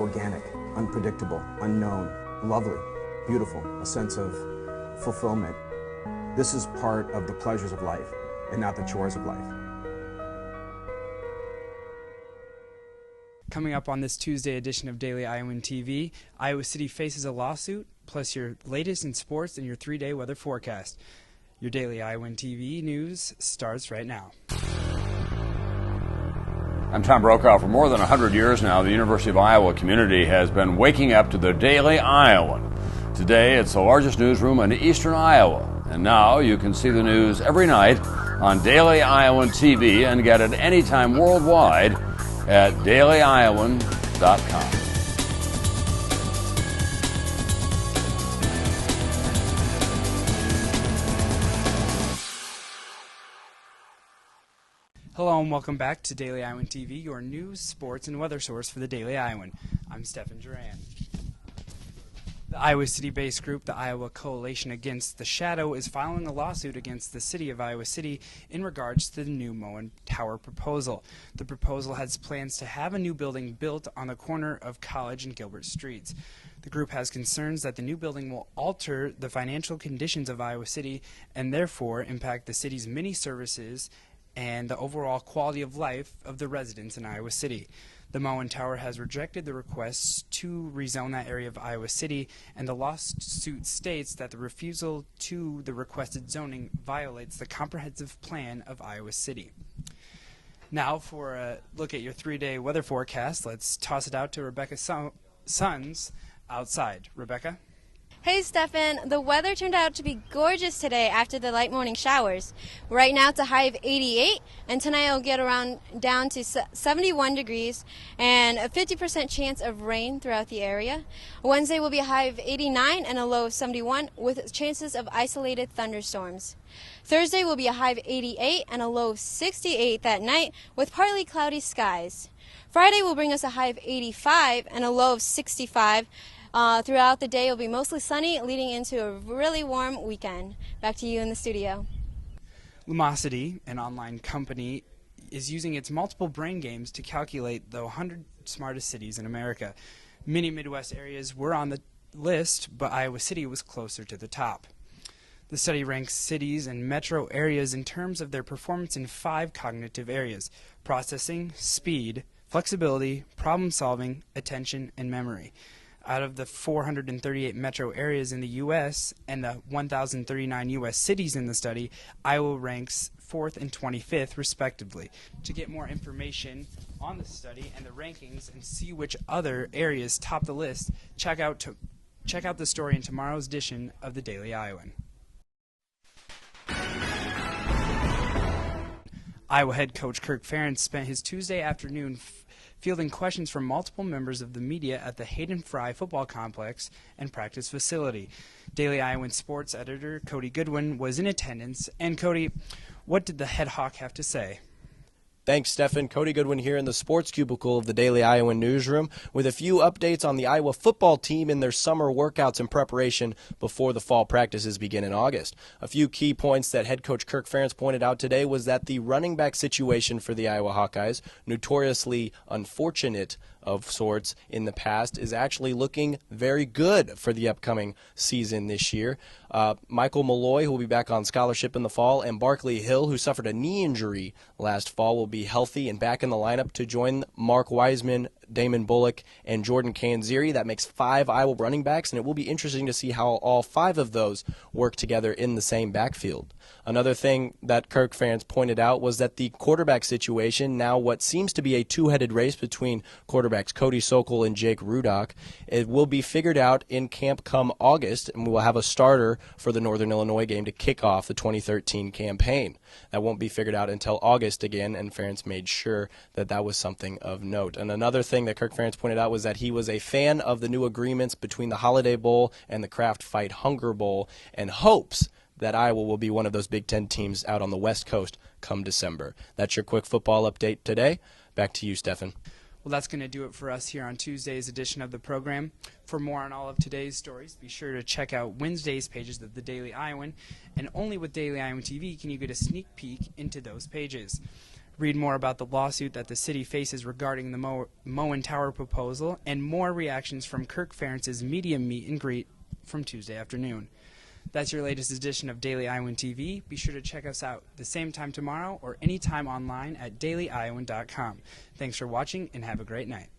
organic, unpredictable, unknown, lovely, beautiful, a sense of fulfillment. This is part of the pleasures of life and not the chores of life. Coming up on this Tuesday edition of Daily Iowan TV, Iowa City faces a lawsuit, plus your latest in sports and your 3-day weather forecast. Your Daily Iowan TV news starts right now. I'm Tom Brokaw. For more than 100 years now, the University of Iowa community has been waking up to the Daily Iowan. Today, it's the largest newsroom in eastern Iowa. And now you can see the news every night on Daily Iowan TV and get it anytime worldwide at dailyiowan.com. Hello and welcome back to Daily Iowan TV, your news, sports, and weather source for the Daily Iowan. I'm Stephen Duran. The Iowa City-based group, the Iowa Coalition Against the Shadow, is filing a lawsuit against the city of Iowa City in regards to the new Moen Tower proposal. The proposal has plans to have a new building built on the corner of College and Gilbert Streets. The group has concerns that the new building will alter the financial conditions of Iowa City and therefore impact the city's many services and the overall quality of life of the residents in Iowa City. The Moen Tower has rejected the requests to rezone that area of Iowa City, and the lawsuit states that the refusal to the requested zoning violates the comprehensive plan of Iowa City. Now, for a look at your 3-day weather forecast, let's toss it out to Rebecca Sons outside. Rebecca? Hey Stefan, the weather turned out to be gorgeous today after the light morning showers. Right now it's a high of 88, and tonight it'll get around down to 71 degrees and a 50% chance of rain throughout the area. Wednesday will be a high of 89 and a low of 71 with chances of isolated thunderstorms. Thursday will be a high of 88 and a low of 68 that night with partly cloudy skies. Friday will bring us a high of 85 and a low of 65. Throughout the day, it will be mostly sunny, leading into a really warm weekend. Back to you in the studio. Lumosity, an online company, is using its multiple brain games to calculate the 100 smartest cities in America. Many Midwest areas were on the list, but Iowa City was closer to the top. The study ranks cities and metro areas in terms of their performance in 5 cognitive areas: processing, speed, flexibility, problem solving, attention, and memory. Out of the 438 metro areas in the U.S. and the 1,039 U.S. cities in the study, Iowa ranks 4th and 25th, respectively. To get more information on the study and the rankings and see which other areas top the list, check out the story in tomorrow's edition of the Daily Iowan. Iowa head coach Kirk Ferentz spent his Tuesday afternoon fielding questions from multiple members of the media at the Hayden Fry football complex and practice facility. Daily Iowan sports editor Cody Goodwin was in attendance. And Cody, what did the head hawk have to say? Thanks, Stefan. Cody Goodwin here in the sports cubicle of the Daily Iowan newsroom with a few updates on the Iowa football team in their summer workouts in preparation before the fall practices begin in August. A few key points that head coach Kirk Ferentz pointed out today was that the running back situation for the Iowa Hawkeyes, notoriously unfortunate of sorts in the past, is actually looking very good for the upcoming season this year. Michael Malloy, who will be back on scholarship in the fall, and Barkley Hill, who suffered a knee injury last fall, will be healthy and back in the lineup to join Mark Wiseman, Damon Bullock, and Jordan Kanziri. That makes 5 Iowa running backs, and it will be interesting to see how all 5 of those work together in the same backfield. Another thing that Kirk Ferentz pointed out was that the quarterback situation, now what seems to be a two-headed race between quarterbacks Cody Sokol and Jake Rudock, it will be figured out in camp come August, and we will have a starter for the Northern Illinois game to kick off the 2013 campaign. That won't be figured out until August again, and Ferentz made sure that that was something of note. And another thing that Kirk Ferentz pointed out was that he was a fan of the new agreements between the Holiday Bowl and the Kraft Fight Hunger Bowl, and hopes that Iowa will be one of those Big Ten teams out on the West Coast come December. That's your quick football update today. Back to you, Stefan. Well, that's going to do it for us here on Tuesday's edition of the program. For more on all of today's stories, be sure to check out Wednesday's pages of the Daily Iowan, and only with Daily Iowan TV can you get a sneak peek into those pages. Read more about the lawsuit that the city faces regarding the Moen Tower proposal and more reactions from Kirk Ferentz's media meet and greet from Tuesday afternoon. That's your latest edition of Daily Iowan TV. Be sure to check us out the same time tomorrow or anytime online at dailyiowan.com. Thanks for watching and have a great night.